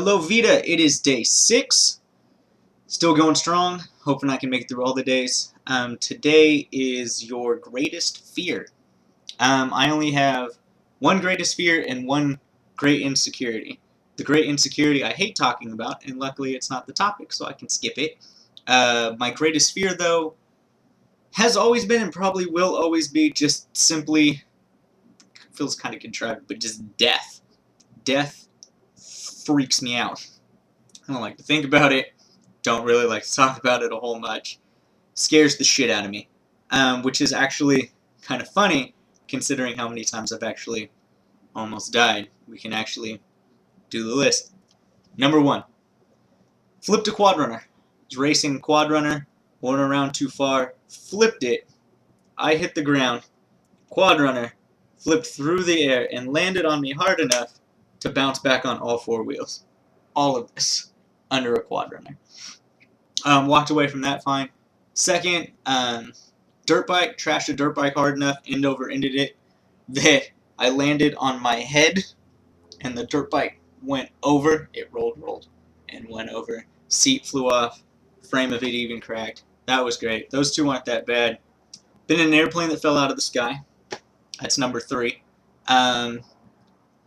Hello VEDA, it is day 6, still going strong, hoping I can make it through all the days. Today is your greatest fear. I only have one greatest fear and one great insecurity. The great insecurity I hate talking about, and luckily it's not the topic, so I can skip it. My greatest fear, though, has always been and probably will always be just simply, feels kind of contrived, but just death. Death freaks me out. I don't like to think about it. Don't really like to talk about it a whole much. Scares the shit out of me. Which is actually kind of funny, considering how many times I've actually almost died. We can actually do the list. Number 1. Flipped a quad runner. Was racing quad runner, went around too far, flipped it. I hit the ground. Quad runner flipped through the air and landed on me hard enough to bounce back on all 4 wheels. All of this under a quad runner. Walked away from that fine. Second, dirt bike, trashed a dirt bike hard enough, end over ended it, that I landed on my head, and the dirt bike went over. It rolled, and went over. Seat flew off. Frame of it even cracked. That was great. Those 2 aren't that bad. Been in an airplane that fell out of the sky. That's number 3.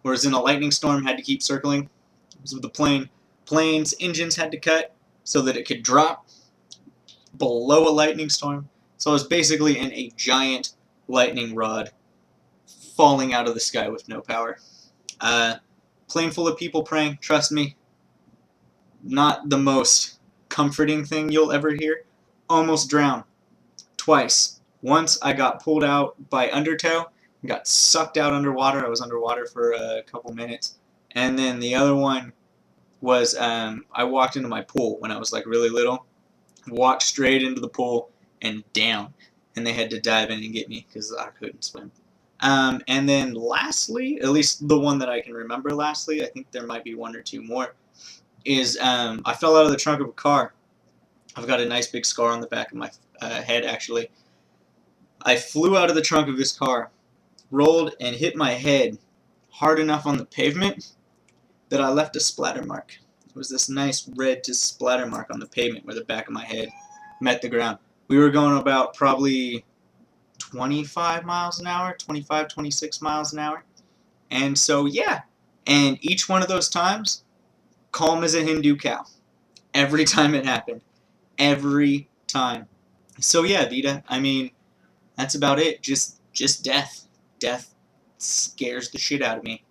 Was in a lightning storm, had to keep circling. It was with the plane. Plane's engines had to cut so that it could drop below a lightning storm. So I was basically in a giant lightning rod falling out of the sky with no power. Plane full of people praying, trust me, not the most comforting thing you'll ever hear. Almost drowned twice. Once I got pulled out by undertow and got sucked out underwater. I was underwater for a couple minutes. And then the other one was I walked into my pool when I was like really little, walked straight into the pool and down, and they had to dive in and get me because I couldn't swim. And then lastly, at least the one that I can remember lastly, I think there might be 1 or 2 more, is I fell out of the trunk of a car. I've got a nice big scar on the back of my head actually. I flew out of the trunk of this car, rolled and hit my head hard enough on the pavement that I left a splatter mark. It was this nice red just splatter mark on the pavement where the back of my head met the ground. We were going about probably 25 miles an hour, 25, 26 miles an hour. And so, yeah. And each one of those times, calm as a Hindu cow. Every time it happened. Every time. So, yeah, VEDA, I mean, that's about it. Just death. Death scares the shit out of me.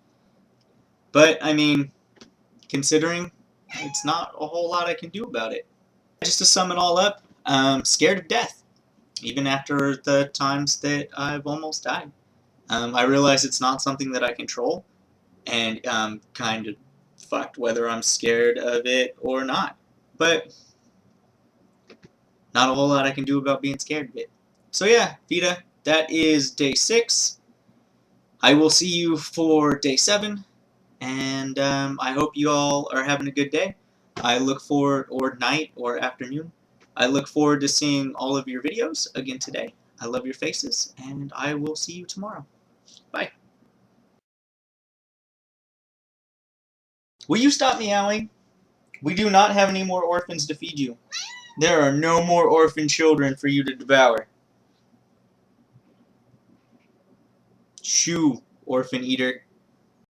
But, I mean, considering it's not a whole lot I can do about it. Just to sum it all up, scared of death, even after the times that I've almost died. I realize it's not something that I control, and I'm kind of fucked whether I'm scared of it or not. But not a whole lot I can do about being scared of it. So yeah, VEDA, that is day 6. I will see you for day 7. And I hope you all are having a good day. I look forward, or night, or afternoon. I look forward to seeing all of your videos again today. I love your faces, and I will see you tomorrow. Bye. Will you stop meowing? We do not have any more orphans to feed you. There are no more orphan children for you to devour. Shoo, orphan eater.